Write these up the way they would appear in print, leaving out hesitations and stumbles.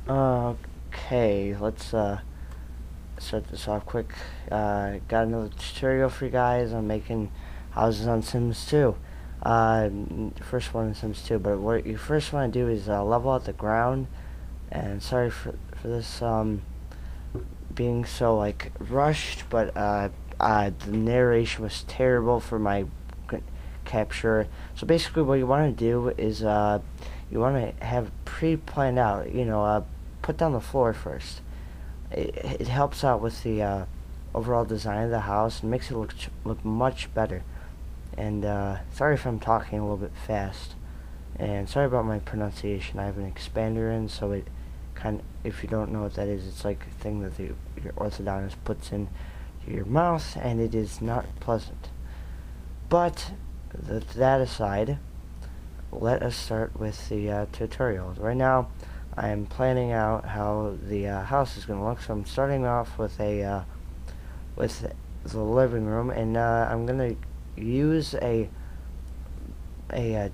Okay, let's start this off quick. Got another tutorial for you guys on making houses on Sims 2. First one in Sims 2, but what you first want to do is level out the ground. And sorry for this being so like rushed, but the narration was terrible for my capture. So basically, what you want to do is you want to have pre-planned out. Put down the floor first. It helps out with the overall design of the house and makes it look much better. And sorry if I'm talking a little bit fast. And sorry about my pronunciation. I have an expander in, so it if you don't know what that is, it's like a thing that your orthodontist puts in your mouth, and it is not pleasant. But that aside, let us start with the tutorial. Right now, I am planning out how the house is going to look. So I'm starting off with with the living room, and I'm going to use a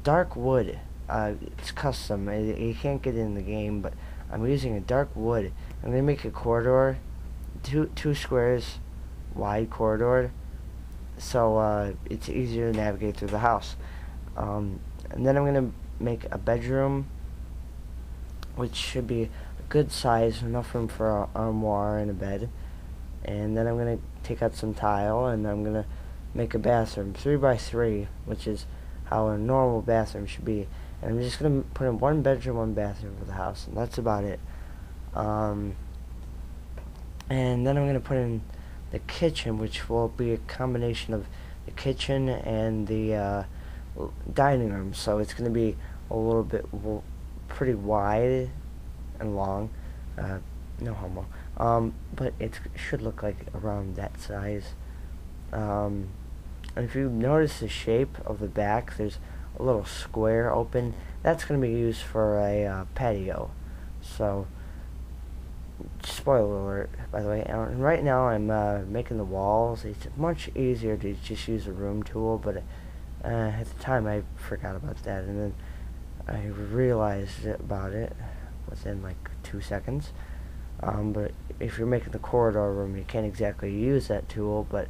dark wood. It's custom. You can't get it in the game, but I'm using a dark wood. I'm going to make a corridor, two squares wide corridor, so it's easier to navigate through the house. And then I'm going to make a bedroom, which should be a good size, enough room for an armoire and a bed. And then I'm going to take out some tile, and I'm going to make a bathroom, 3 by 3, which is how a normal bathroom should be. And I'm just going to put in one bedroom, one bathroom for the house, and that's about it. And then I'm going to put in the kitchen, which will be a combination of the kitchen and the dining room. So it's going to be a little bit pretty wide and long. No homo. But it should look like around that size. And if you notice the shape of the back, there's a little square open. That's going to be used for a patio. So, spoiler alert, by the way. And right now I'm making the walls. It's much easier to just use a room tool, but at the time I forgot about that, and then I realized about it within like 2 seconds. But if you're making the corridor room, you can't exactly use that tool, but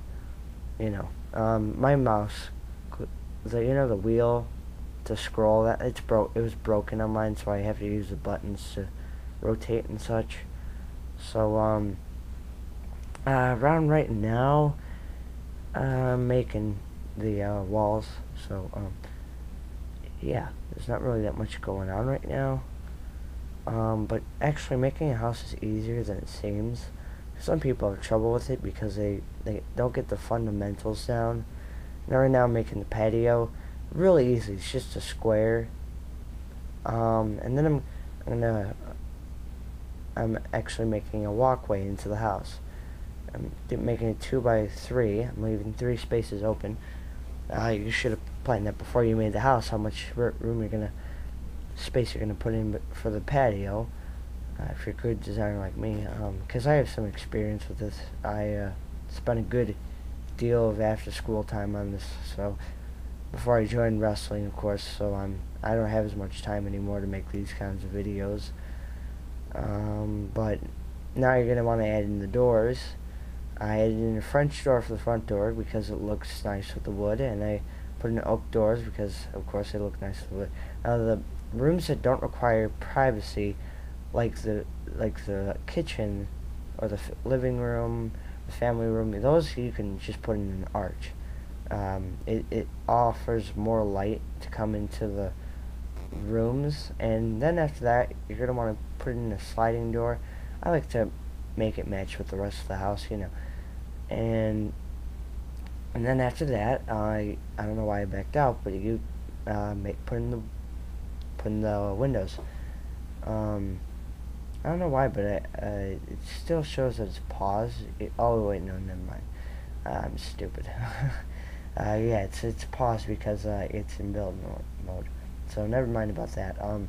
my mouse, the wheel to scroll, that it was broken on mine, so I have to use the buttons to rotate and such. So around right now, I'm making the walls. So yeah, there's not really that much going on right now. But actually making a house is easier than it seems. Some people have trouble with it because they don't get the fundamentals down. Now right now I'm making the patio. Really easy. It's just a square. And then I'm actually making a walkway into the house. I'm making it 2 by 3. I'm leaving 3 spaces open. You should have planned that before you made the house, how much space you're gonna put in for the patio. If you're a good designer like me, because I have some experience with this. I spent a good deal of after school time on this. So before I joined wrestling, of course, so I don't have as much time anymore to make these kinds of videos. But now you're gonna want to add in the doors. I added in a French door for the front door because it looks nice with the wood, and I put in oak doors because, of course, they look nice with the wood. Now the rooms that don't require privacy, like the kitchen or the living room, the family room, those you can just put in an arch. It offers more light to come into the rooms, and then after that you're going to want to put in a sliding door. I like to make it match with the rest of the house, and then after that I don't know why I backed out, but you put in the windows. I don't know why, but it still shows that it's paused. Oh wait, no, never mind. I'm stupid. Yeah, it's paused because it's in build mode. So never mind about that. So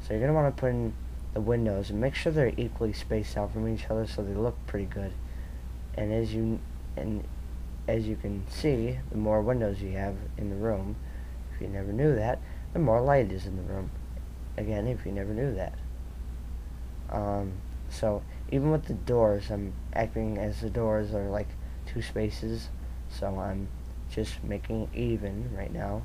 you're gonna want to put in the windows and make sure they're equally spaced out from each other so they look pretty good. And as you can see, the more windows you have in the room, if you never knew that, the more light is in the room. Again, if you never knew that. So even with the doors, I'm acting as the doors are like 2 spaces, so I'm just making it even right now.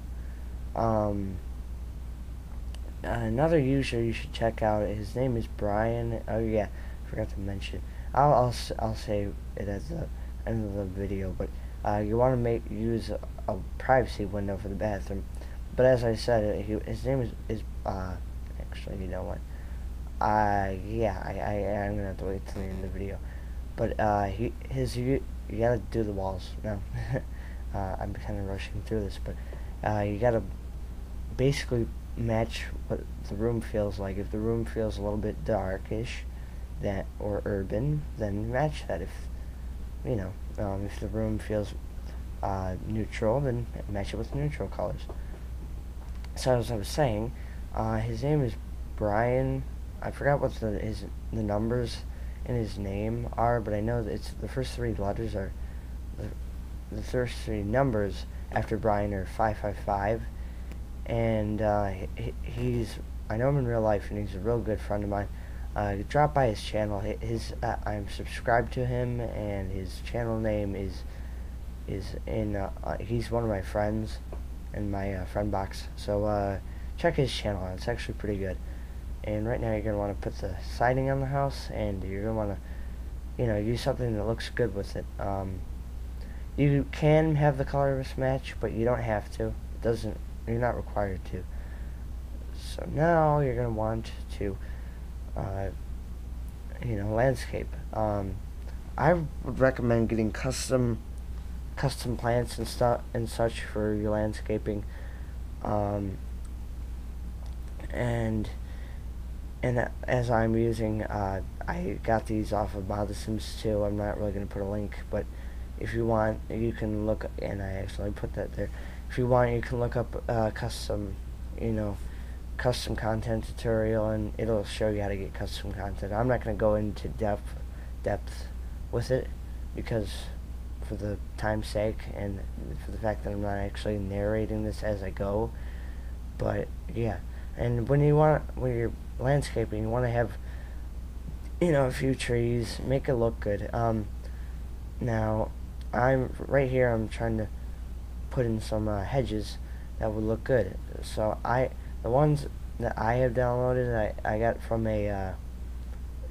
Another user you should check out, his name is Brian. Oh yeah, forgot to mention. I'll say it at the end of the video, but you want to use a privacy window for the bathroom. But as I said, his name is actually, you know what? Yeah, I'm gonna have to wait till the end of the video. But you gotta do the walls now. I'm kind of rushing through this, but you gotta basically match what the room feels like. If the room feels a little bit darkish, or urban, then match that. If if the room feels neutral, then match it with neutral colors. So as I was saying, his name is Brian. I forgot what the numbers in his name are, but I know that it's the first 3 letters are the first 3 numbers after Brian are 555, and he's I know him in real life, and he's a real good friend of mine. Drop by his channel. I'm subscribed to him, and his channel name is in. He's one of my friends in my friend box. So check his channel out. It's actually pretty good. And right now you're gonna want to put the siding on the house, and you're gonna want to use something that looks good with it. You can have the colors match, but you don't have to. It doesn't. You're not required to. So now you're gonna want to landscape. I would recommend getting custom plants and such for your landscaping. And as I'm using, I got these off of The Sims 2. I'm not really going to put a link, but if you want, you can look, and I actually put that there. If you want, you can look up custom content tutorial, and it'll show you how to get custom content. I'm not going to go into depth with it, because for the time's sake, and for the fact that I'm not actually narrating this as I go. But yeah, and when you're landscaping, you want to have a few trees, make it look good. Now I'm right here, I'm trying to put in some hedges that would look good. So the ones that I have downloaded, I got from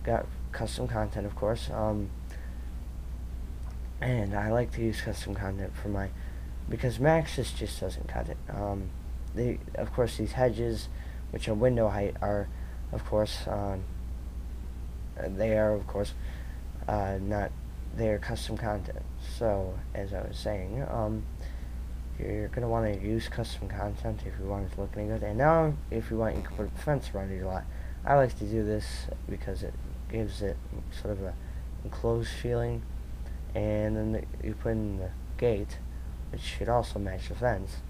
got custom content, of course. And I like to use custom content for because Max just doesn't cut it. Of course, these hedges, which are window height, are, of course, they are, of course, not, they are custom content. So, as I was saying, you're going to want to use custom content if you want it to look any good. And now, if you want, you can put a fence around your lot. I like to do this because it gives it sort of a enclosed feeling. And then you put in the gate, which should also match the fence.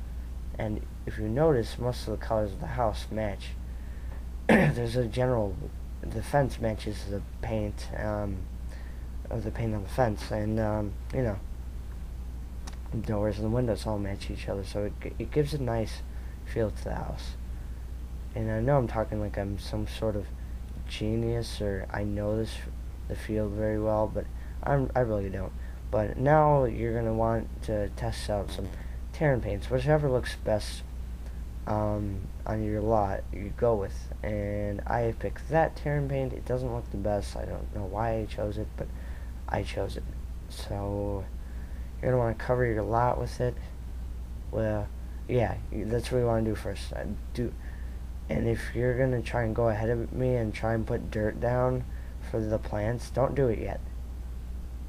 And if you notice, most of the colors of the house match. There's the fence matches the paint, of the paint on the fence, and the doors and the windows all match each other, so it gives a nice feel to the house. And I know I'm talking like I'm some sort of genius, or I know the field very well, but I really don't. But now you're going to want to test out some Terran paints, whichever looks best on your lot you go with. And I picked that Terran paint. It doesn't look the best. I don't know why I chose it, but I chose it. So you're going to want to cover your lot with it. Well, yeah, that's what you want to do first. And if you're going to try and go ahead of me and try and put dirt down for the plants, don't do it yet.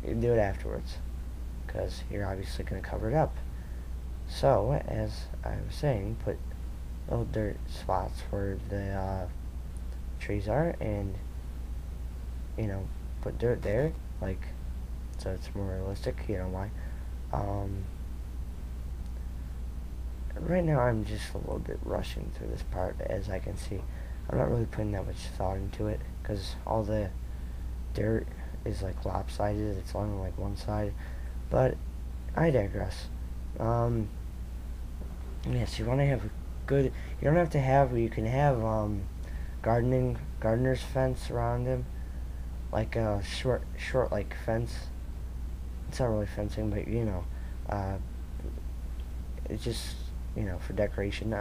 You do it afterwards, because you're obviously going to cover it up. So, as I was saying, put little dirt spots where the trees are, and put dirt there, like, so it's more realistic. You know why? Right now I'm just a little bit rushing through this part, as I can see. I'm not really putting that much thought into it, because all the dirt is like lopsided. It's on like one side, but I digress. Yes, you want to have good. You don't have to have. You can have gardener's fence around him, like a short like fence. It's not really fencing, but you know, it's just, you know, for decoration.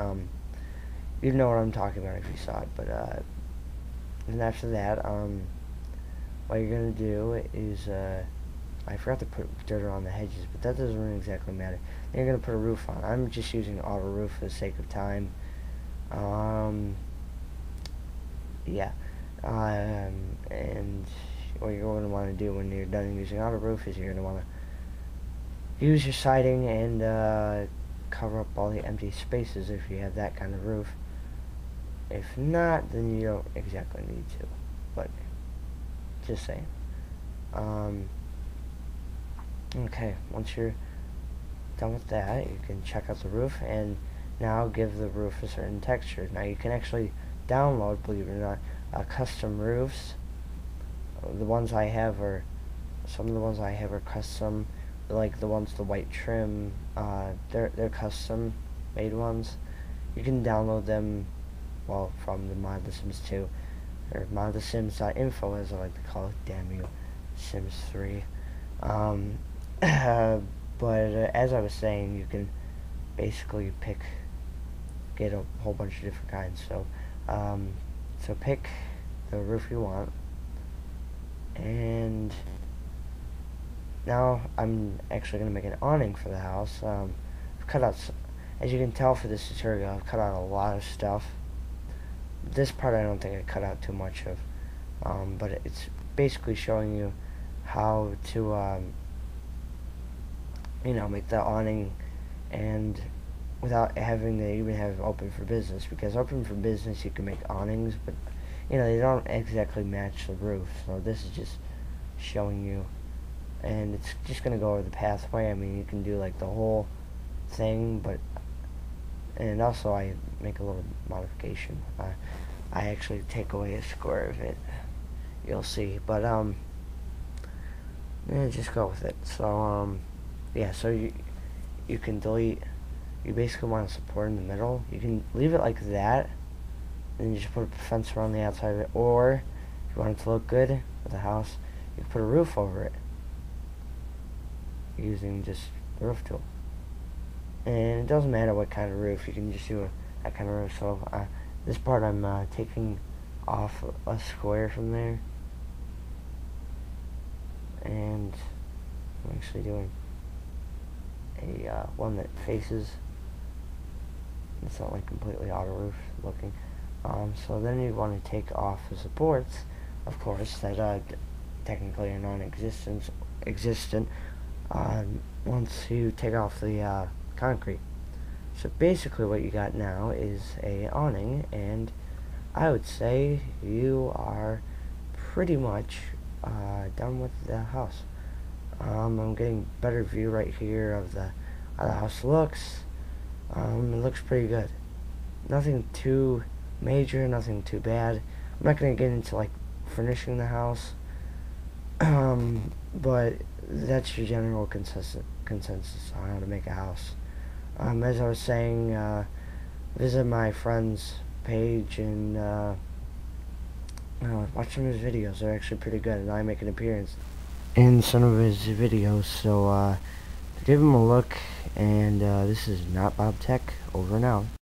You know what I'm talking about if you saw it. But and after that, what you're gonna do is I forgot to put dirt around the hedges, but that doesn't really exactly matter. Then you're gonna put a roof on. I'm just using auto roof for the sake of time. Yeah. And what you're going to want to do when you're done using auto roof is you're going to want to use your siding and cover up all the empty spaces if you have that kind of roof. If not, then you don't exactly need to, but just saying. Okay, once you're done with that, you can check out the roof and now give the roof a certain texture. Now you can actually download, believe it or not, custom roofs. The ones I have are, some of the ones I have are custom, like the ones, the white trim, they're custom made ones. You can download them, well, from the mod The Sims 2, or modthesims.info as I like to call it, damn you, Sims 3. But as I was saying, you can basically get a whole bunch of different kinds. So pick the roof you want, and now I'm actually going to make an awning for the house. I've cut out, as you can tell for this tutorial, I've cut out a lot of stuff. This part I don't think I cut out too much of, but it's basically showing you how to, you know, make the awning, and without having to even have open for business, because open for business you can make awnings, but you know, they don't exactly match the roof. So this is just showing you, and it's just gonna go over the pathway. I mean, you can do like the whole thing, but, and also I make a little modification. I actually take away a square of it, you'll see, but yeah, just go with it. So yeah, so you can delete. You basically want to support in the middle. You can leave it like that, and you just put a fence around the outside of it. Or if you want it to look good with the house, you can put a roof over it using just the roof tool. And it doesn't matter what kind of roof. You can just do that kind of roof. So this part I'm taking off a square from there, and I'm actually doing a one that faces. It's not like completely auto roof looking. So then you want to take off the supports, of course, that technically are non-existent once you take off the concrete. So basically what you got now is a awning, and I would say you are pretty much done with the house. I'm getting a better view right here of how the house looks. It looks pretty good. Nothing too major, nothing too bad. I'm not going to get into like furnishing the house, but that's your general consensus on how to make a house. As I was saying, visit my friend's page and watch some of his videos. They're actually pretty good, and I make an appearance in some of his videos, so give him a look. And this is Not Bob Tech, over and out.